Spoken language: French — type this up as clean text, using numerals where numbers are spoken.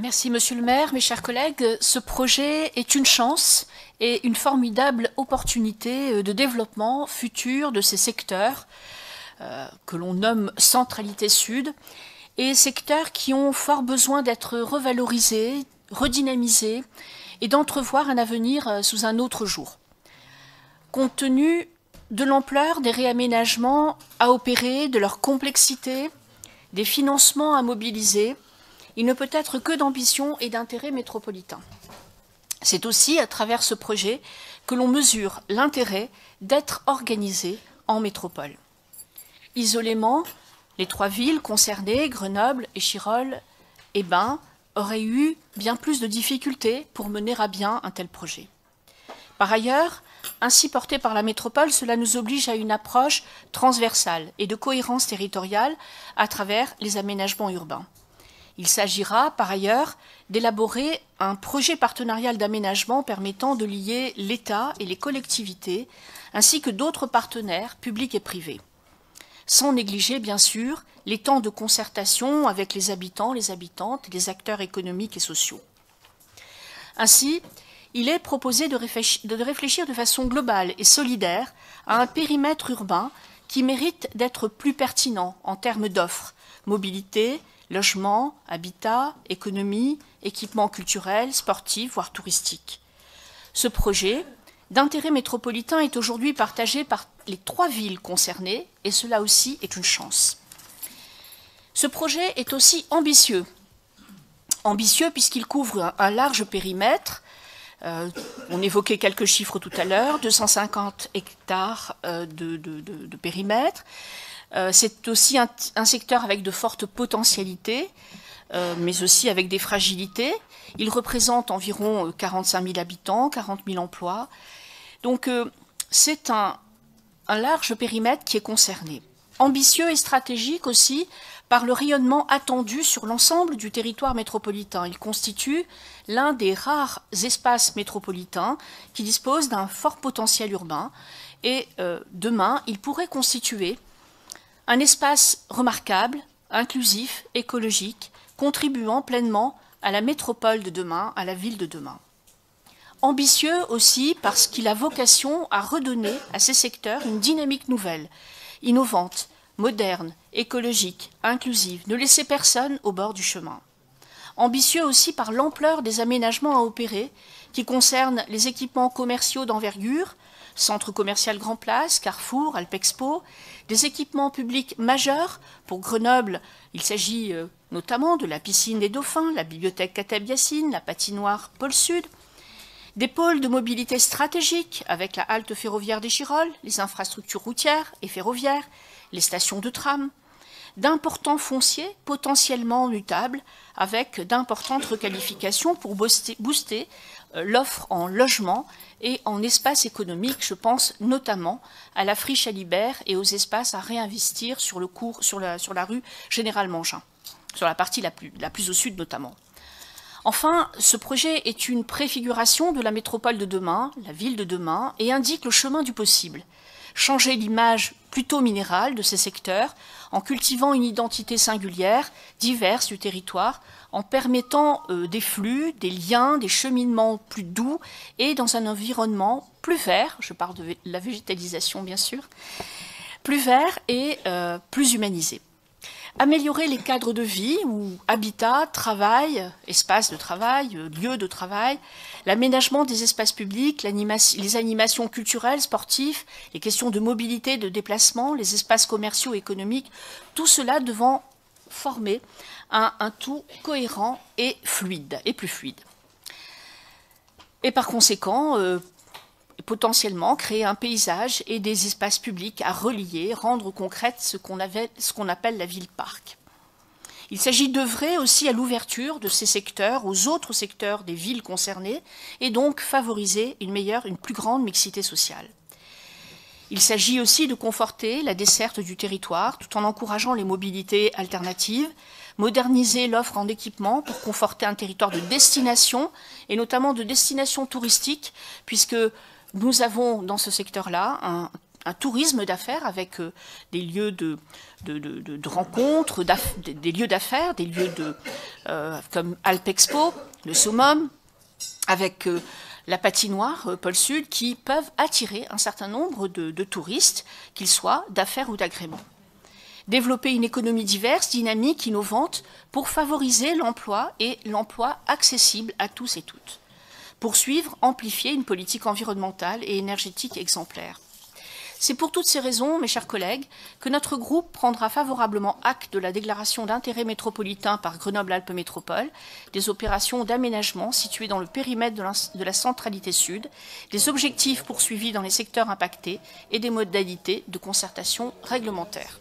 Merci Monsieur le maire, mes chers collègues. Ce projet est une chance et une formidable opportunité de développement futur de ces secteurs que l'on nomme centralité sud, et secteurs qui ont fort besoin d'être revalorisés, redynamisés et d'entrevoir un avenir sous un autre jour. Compte tenu de l'ampleur des réaménagements à opérer, de leur complexité, des financements à mobiliser, il ne peut être que d'ambition et d'intérêt métropolitain. C'est aussi à travers ce projet que l'on mesure l'intérêt d'être organisé en métropole. Isolément, les trois villes concernées, Grenoble, Échirolles et Bain, auraient eu bien plus de difficultés pour mener à bien un tel projet. Par ailleurs, ainsi porté par la métropole, cela nous oblige à une approche transversale et de cohérence territoriale à travers les aménagements urbains. Il s'agira, par ailleurs, d'élaborer un projet partenarial d'aménagement permettant de lier l'État et les collectivités, ainsi que d'autres partenaires publics et privés. Sans négliger, bien sûr, les temps de concertation avec les habitants, les habitantes et les acteurs économiques et sociaux. Ainsi, il est proposé de réfléchir de façon globale et solidaire à un périmètre urbain qui mérite d'être plus pertinent en termes d'offres, mobilité, logement, habitat, économie, équipements culturels, sportifs, voire touristiques. Ce projet d'intérêt métropolitain est aujourd'hui partagé par les trois villes concernées, et cela aussi est une chance. Ce projet est aussi ambitieux. Ambitieux puisqu'il couvre un large périmètre. On évoquait quelques chiffres tout à l'heure, 250 hectares de périmètre. C'est aussi un secteur avec de fortes potentialités, mais aussi avec des fragilités. Il représente environ 45 000 habitants, 40 000 emplois. Donc c'est un large périmètre qui est concerné. Ambitieux et stratégique aussi par le rayonnement attendu sur l'ensemble du territoire métropolitain. Il constitue l'un des rares espaces métropolitains qui disposent d'un fort potentiel urbain et demain, il pourrait constituer un espace remarquable, inclusif, écologique, contribuant pleinement à la métropole de demain, à la ville de demain. Ambitieux aussi parce qu'il a vocation à redonner à ces secteurs une dynamique nouvelle, innovante, moderne, écologique, inclusive, ne laisser personne au bord du chemin. Ambitieux aussi par l'ampleur des aménagements à opérer qui concernent les équipements commerciaux d'envergure, Centre commercial Grand Place, Carrefour, Alpexpo, des équipements publics majeurs. Pour Grenoble, il s'agit notamment de la piscine des Dauphins, la bibliothèque Kateb-Yassine, la patinoire Pôle Sud, des pôles de mobilité stratégiques avec la halte ferroviaire d'Échirolles, les infrastructures routières et ferroviaires, les stations de tram, d'importants fonciers potentiellement mutables avec d'importantes requalifications pour booster l'offre en logement et en espace économique. Je pense notamment à la friche Alibert et aux espaces à réinvestir sur la rue Général Mangin, sur la partie la plus au sud notamment. Enfin, ce projet est une préfiguration de la métropole de demain, la ville de demain, et indique le chemin du possible. Changer l'image plutôt minérale de ces secteurs en cultivant une identité singulière, diverse du territoire, en permettant des flux, des liens, des cheminements plus doux et dans un environnement plus vert, je parle de la végétalisation bien sûr, plus vert et plus humanisé. Améliorer les cadres de vie ou habitat, travail, espace de travail, lieu de travail, l'aménagement des espaces publics, les animations culturelles, sportives, les questions de mobilité, de déplacement, les espaces commerciaux et économiques, tout cela devant former un tout cohérent et fluide, et plus fluide. Et par conséquent, potentiellement créer un paysage et des espaces publics à relier, rendre concrète ce qu'on appelle la ville-parc. Il s'agit d'œuvrer aussi à l'ouverture de ces secteurs aux autres secteurs des villes concernées et donc favoriser une plus grande mixité sociale. Il s'agit aussi de conforter la desserte du territoire tout en encourageant les mobilités alternatives, moderniser l'offre en équipement pour conforter un territoire de destination et notamment de destination touristique puisque nous avons dans ce secteur-là un tourisme d'affaires avec des lieux de rencontres, des lieux d'affaires, des lieux comme Alpexpo, le Summum, avec la patinoire Pôle Sud, qui peuvent attirer un certain nombre de touristes, qu'ils soient d'affaires ou d'agrément. Développer une économie diverse, dynamique, innovante, pour favoriser l'emploi et l'emploi accessible à tous et toutes. Poursuivre, amplifier une politique environnementale et énergétique exemplaire. C'est pour toutes ces raisons, mes chers collègues, que notre groupe prendra favorablement acte de la déclaration d'intérêt métropolitain par Grenoble-Alpes Métropole, des opérations d'aménagement situées dans le périmètre de la centralité sud, des objectifs poursuivis dans les secteurs impactés et des modalités de concertation réglementaire.